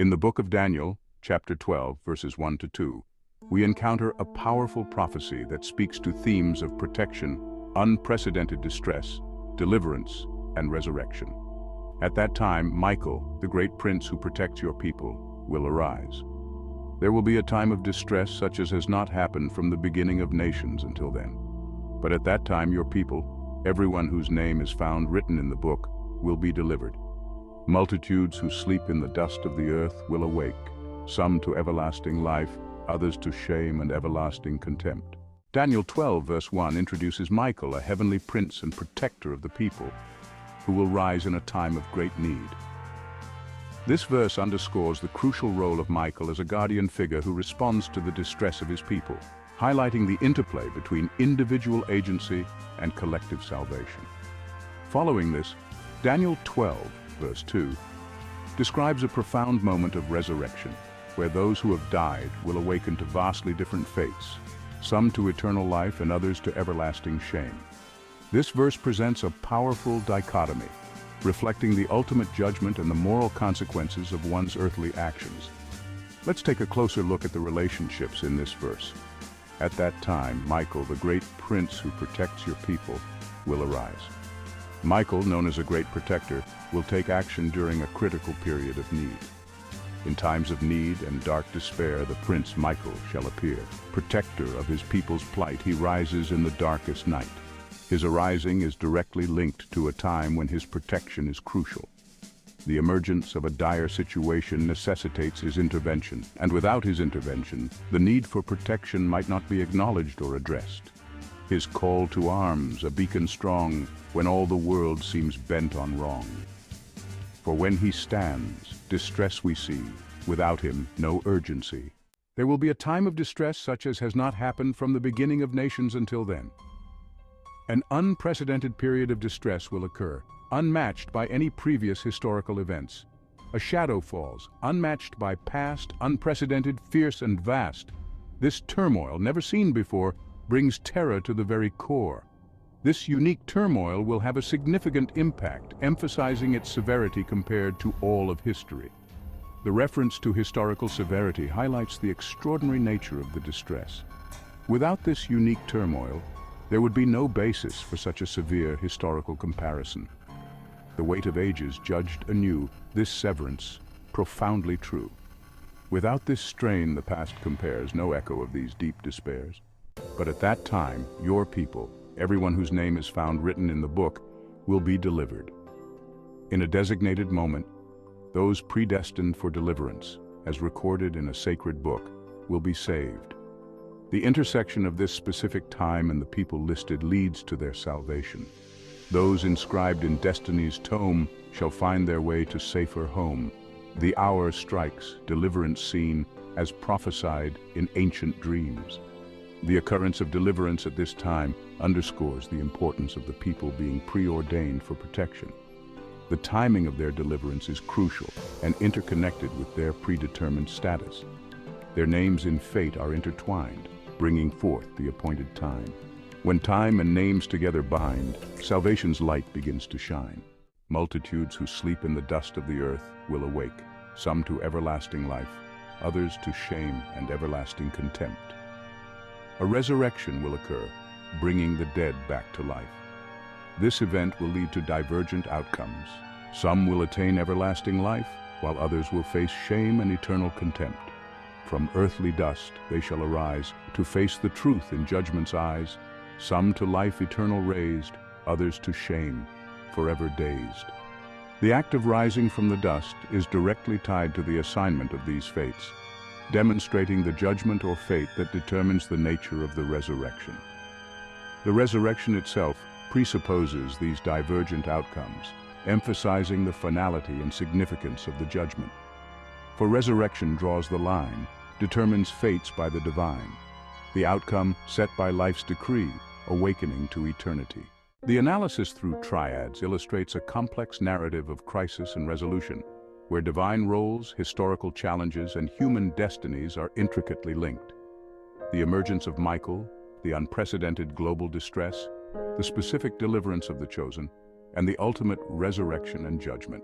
In the book of Daniel, chapter 12, verses 1 to 2, we encounter a powerful prophecy that speaks to themes of protection, unprecedented distress, deliverance, and resurrection. At that time, Michael, the great prince who protects your people, will arise. There will be a time of distress such as has not happened from the beginning of nations until then. But at that time your people, everyone whose name is found written in the book, will be delivered. Multitudes who sleep in the dust of the earth will awake, some to everlasting life, others to shame and everlasting contempt. Daniel 12 verse 1 introduces Michael, a heavenly prince and protector of the people, who will rise in a time of great need. This verse underscores the crucial role of Michael as a guardian figure who responds to the distress of his people, highlighting the interplay between individual agency and collective salvation. Following this, Daniel 12 verse 2 describes a profound moment of resurrection, where those who have died will awaken to vastly different fates, some to eternal life and others to everlasting shame. This verse presents a powerful dichotomy, reflecting the ultimate judgment and the moral consequences of one's earthly actions. Let's take a closer look at the relationships in this verse. At that time, Michael, the great prince who protects your people, will arise. Michael, known as a great protector, will take action during a critical period of need. In times of need and dark despair, the Prince Michael shall appear. Protector of his people's plight, he rises in the darkest night. His arising is directly linked to a time when his protection is crucial. The emergence of a dire situation necessitates his intervention, and without his intervention, the need for protection might not be acknowledged or addressed. His call to arms, a beacon strong, when all the world seems bent on wrong. For when he stands, distress we see, without him, no urgency. There will be a time of distress such as has not happened from the beginning of nations until then. An unprecedented period of distress will occur, unmatched by any previous historical events. A shadow falls, unmatched by past, unprecedented, fierce and vast. This turmoil, never seen before, brings terror to the very core. This unique turmoil will have a significant impact, emphasizing its severity compared to all of history. The reference to historical severity highlights the extraordinary nature of the distress. Without this unique turmoil, there would be no basis for such a severe historical comparison. The weight of ages judged anew this severance, profoundly true. Without this strain, the past compares no echo of these deep despairs. But at that time, your people, everyone whose name is found written in the book, will be delivered. In a designated moment, those predestined for deliverance, as recorded in a sacred book, will be saved. The intersection of this specific time and the people listed leads to their salvation. Those inscribed in destiny's tome shall find their way to safer home. The hour strikes, deliverance seen, as prophesied in ancient dreams. The occurrence of deliverance at this time underscores the importance of the people being preordained for protection. The timing of their deliverance is crucial and interconnected with their predetermined status. Their names in fate are intertwined, bringing forth the appointed time. When time and names together bind, salvation's light begins to shine. Multitudes who sleep in the dust of the earth will awake, some to everlasting life, others to shame and everlasting contempt. A resurrection will occur, bringing the dead back to life. This event will lead to divergent outcomes. Some will attain everlasting life, while others will face shame and eternal contempt. From earthly dust they shall arise, to face the truth in judgment's eyes, some to life eternal raised, others to shame, forever dazed. The act of rising from the dust is directly tied to the assignment of these fates, demonstrating the judgment or fate that determines the nature of the resurrection. The resurrection itself presupposes these divergent outcomes, emphasizing the finality and significance of the judgment. For resurrection draws the line, determines fates by the divine, the outcome set by life's decree, awakening to eternity. The analysis through triads illustrates a complex narrative of crisis and resolution, where divine roles, historical challenges, and human destinies are intricately linked. The emergence of Michael, the unprecedented global distress, the specific deliverance of the chosen, and the ultimate resurrection and judgment.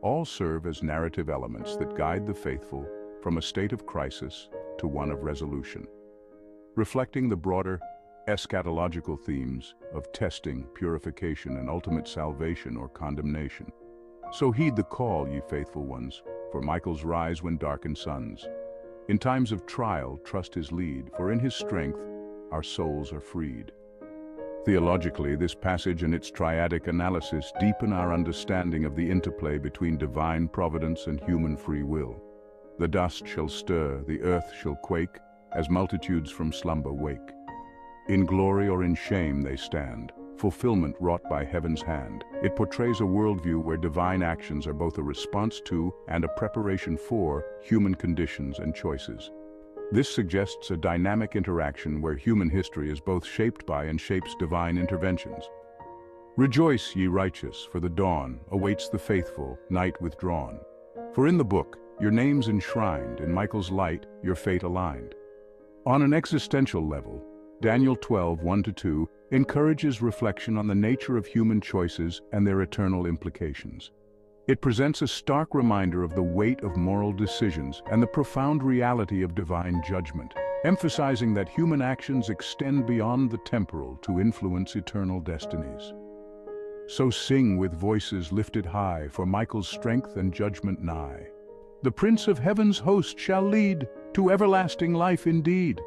all serve as narrative elements that guide the faithful from a state of crisis to one of resolution, reflecting the broader eschatological themes of testing, purification, and ultimate salvation or condemnation. So heed the call, ye faithful ones, for Michael's rise when darkened suns. In times of trial, trust his lead, for in his strength our souls are freed. Theologically, this passage and its triadic analysis deepen our understanding of the interplay between divine providence and human free will. The dust shall stir, the earth shall quake, as multitudes from slumber wake. In glory or in shame they stand, fulfillment wrought by heaven's hand. It portrays a worldview where divine actions are both a response to and a preparation for human conditions and choices. This suggests a dynamic interaction where human history is both shaped by and shapes divine interventions. Rejoice, ye righteous, for the dawn awaits the faithful, night withdrawn. For in the book, your name's enshrined, in Michael's light, your fate aligned. On an existential level, Daniel 12:1-2 encourages reflection on the nature of human choices and their eternal implications. It presents a stark reminder of the weight of moral decisions and the profound reality of divine judgment, emphasizing that human actions extend beyond the temporal to influence eternal destinies. So sing with voices lifted high, for Michael's strength and judgment nigh. The Prince of Heaven's host shall lead to everlasting life indeed.